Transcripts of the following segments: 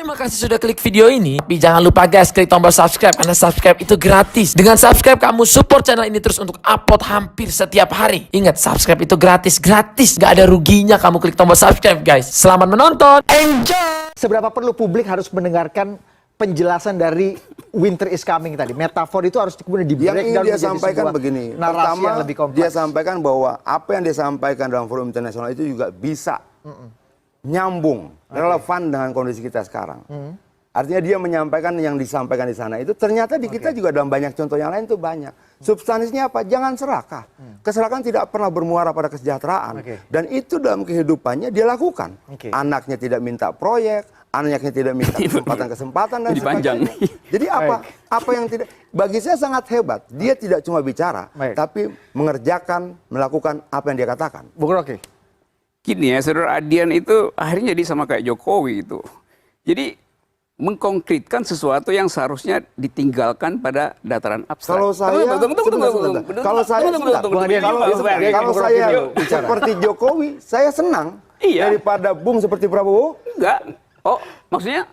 Terima kasih sudah klik video ini. Tapi jangan lupa guys, klik tombol subscribe karena subscribe itu gratis. Dengan subscribe kamu support channel ini terus untuk upload hampir setiap hari. Ingat, subscribe itu gratis. Gak ada ruginya kamu klik tombol subscribe guys. Selamat menonton. Enjoy. Seberapa perlu publik harus mendengarkan penjelasan dari Winter is Coming tadi? Metafor itu harus kemudian di breakdown. Yang ingin dia sampaikan begini. Narasi yang lebih kompleks. Dia sampaikan bahwa apa yang dia sampaikan dalam forum internasional itu juga bisa nyambung, relevan dengan kondisi kita sekarang. Artinya dia menyampaikan yang disampaikan di sana itu ternyata di kita juga dalam banyak contoh yang lain itu banyak. Substansinya apa? Jangan serakah. Keserakan tidak pernah bermuara pada kesejahteraan. Dan itu dalam kehidupannya dia lakukan. Anaknya tidak minta proyek, anaknya tidak minta kesempatan dan sebagainya. Jadi apa yang tidak, bagi saya sangat hebat. Dia tidak cuma bicara, tapi mengerjakan, melakukan apa yang dia katakan. Bung Rocky. Gini ya, Saudara Adian itu akhirnya jadi sama kayak Jokowi itu. Jadi mengkonkretkan sesuatu yang seharusnya ditinggalkan pada dataran abstrak. Kalau saya, kalau saya seperti Jokowi, saya senang daripada Bung seperti Prabowo. Enggak. Oh, maksudnya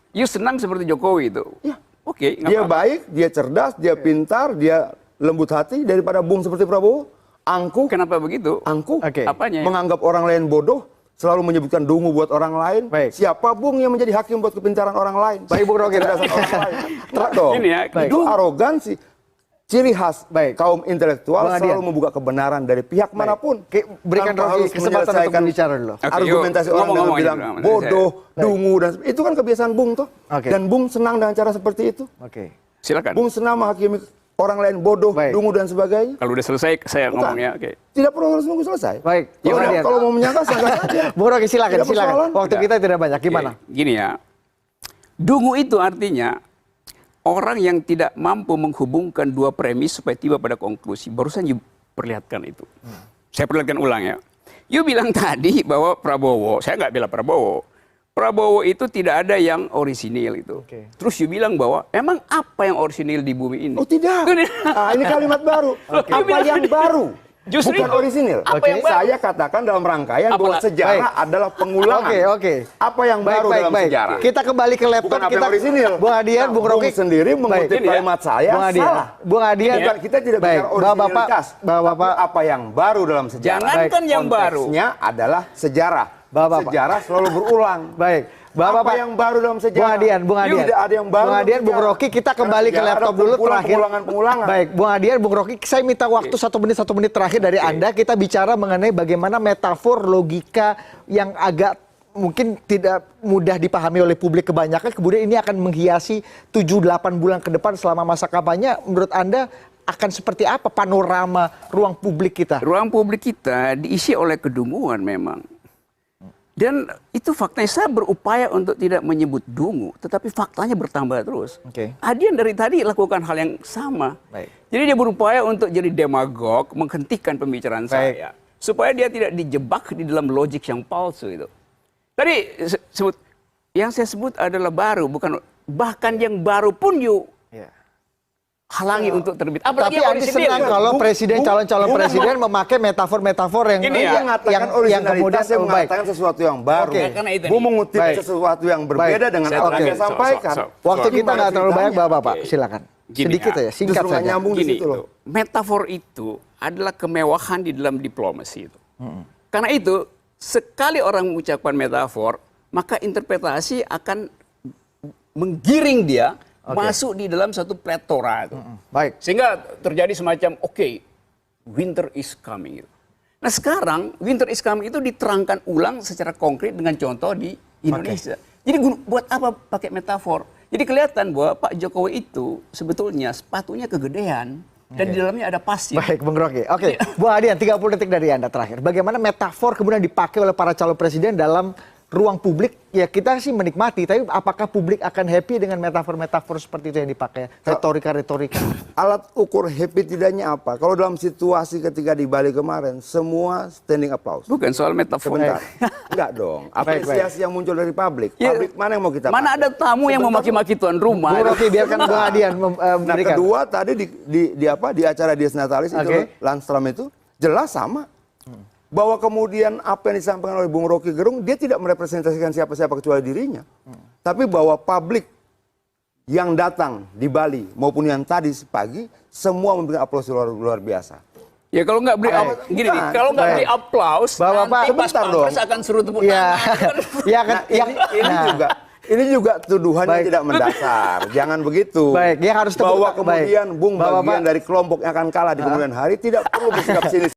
you senang seperti Jokowi itu? Ya. Oke. Dia baik, dia cerdas, dia pintar, dia lembut hati daripada Bung seperti Prabowo. Angkuh. Kenapa begitu? Angkuh. Apanya? Menganggap orang lain bodoh, selalu menyebutkan dungu buat orang lain. Siapa Bung yang menjadi hakim buat kepintaran orang lain? Baik Bung Rocky. Ini ya, itu arogansi. Ciri khas kaum intelektual selalu membuka kebenaran dari pihak manapun. Berikan Rocky kesempatan untuk bicara dulu. Argumentasi orang dengan bilang bodoh, dungu, dan itu kan kebiasaan Bung toh. Dan Bung senang dengan cara seperti itu. Silakan. Bung senang menghakimi orang lain bodoh, dungu dan sebagainya. Kalau udah selesai saya ngomongnya. Tidak perlu harus nunggu selesai. Baik. Kalau mau menyangka sangka saja. Bung Rocky silakan. Waktu kita tidak banyak. Gimana? Gini ya. Dungu itu artinya orang yang tidak mampu menghubungkan dua premis supaya tiba pada konklusi. Barusan you perlihatkan itu. Saya perlihatkan ulang ya. You bilang tadi bahwa Prabowo, saya nggak bilang Prabowo itu tidak ada yang orisinil itu. Terus you bilang bahwa emang apa yang orisinil di bumi ini? Oh tidak. Ini kalimat baru. Apa yang baru? Justru bukan orisinil. Saya katakan dalam rangkaian bahwa sejarah adalah pengulangan. Apa yang baru dalam sejarah? Kita kembali ke laptop. Bukan apa yang orisinil. Bung Adian, Bung Rocky sendiri mengutip kalimat saya. Salah. Bung Adian. Kita tidak bicara orisinilitas. Bapak, apa yang baru dalam sejarah? Jangankan yang baru. Konteksnya adalah sejarah. Sejarah selalu berulang. Apa yang baru dalam sejarah? Bung Adian. Tidak ada yang baru. Bung Adian, Bung Rocky, kita kembali ke laptop dulu terakhir. Pengulangan. Baik, Bung Adian, Bung Rocky, saya minta waktu 1 menit terakhir dari Anda. Kita bicara mengenai bagaimana metafor logika yang agak mungkin tidak mudah dipahami oleh publik kebanyakan. Kemudian ini akan menghiasi 7-8 bulan ke depan selama masa kampanye. Menurut Anda akan seperti apa panorama ruang publik kita? Ruang publik kita diisi oleh kedunguan memang. Dan itu faktanya, saya berupaya untuk tidak menyebut dungu, tetapi faktanya bertambah terus. Adian dari tadi lakukan hal yang sama. Jadi dia berupaya untuk jadi demagog, menghentikan pembicaraan saya. Supaya dia tidak dijebak di dalam logik yang palsu itu. Tadi yang saya sebut adalah baru, bukan bahkan yang baru pun halangi untuk terbit. Tapi Anda senang kalau calon-calon presiden memakai metafor-metafor yang kemudian saya mengatakan sesuatu yang baru. Gue mengutip sesuatu yang berbeda dengan apa yang saya sampaikan. Waktu kita nggak terlalu banyak, Bapak. Silakan. Sedikit ya, singkat saja. Metafor itu adalah kemewahan di dalam diplomasi itu. Karena itu sekali orang mengucapkan metafor, maka interpretasi akan menggiring dia masuk di dalam satu pletora itu. Sehingga terjadi semacam winter is coming. Nah sekarang winter is coming itu diterangkan ulang secara konkret dengan contoh di Indonesia. Jadi buat apa pakai metafor? Jadi kelihatan bahwa Pak Jokowi itu sebetulnya sepatunya kegedean dan di dalamnya ada pasir. Baik, Bung Rocky. Bung Adian, 30 detik dari Anda terakhir. Bagaimana metafor kemudian dipakai oleh para calon presiden dalam ruang publik? Ya kita sih menikmati, tapi apakah publik akan happy dengan metafor-metafor seperti itu yang dipakai? Retorika-retorika. Alat ukur happy tidaknya apa? Kalau dalam situasi ketika di Bali kemarin, semua standing applause. Bukan soal metafor. Enggak dong. Apresiasi yang muncul dari publik. Publik mana yang mau kita pakai? Mana ada tamu yang memaki-maki tuan rumah? Bung Rocky, biarkan Bung Adian memberikan. Nah kedua tadi di acara Dies Natalis itu, Landstrom itu, jelas sama. bahwa kemudian apa yang disampaikan oleh Bung Rocky Gerung, dia tidak merepresentasikan siapa-siapa kecuali dirinya. Tapi bahwa publik yang datang di Bali maupun yang tadi pagi, semua memberikan aplaus luar biasa. Ya kalau nggak beri gini nih, kalau nggak beri aplaus, nanti pas Pampres akan suruh tepuk tangan. Ya kan, Ini juga tuduhan yang tidak mendasar. Jangan begitu. Baik, dia harus bahwa kemudian Bung Bapak, bagian dari kelompok yang akan kalah di kemudian hari tidak perlu bersikap sinis.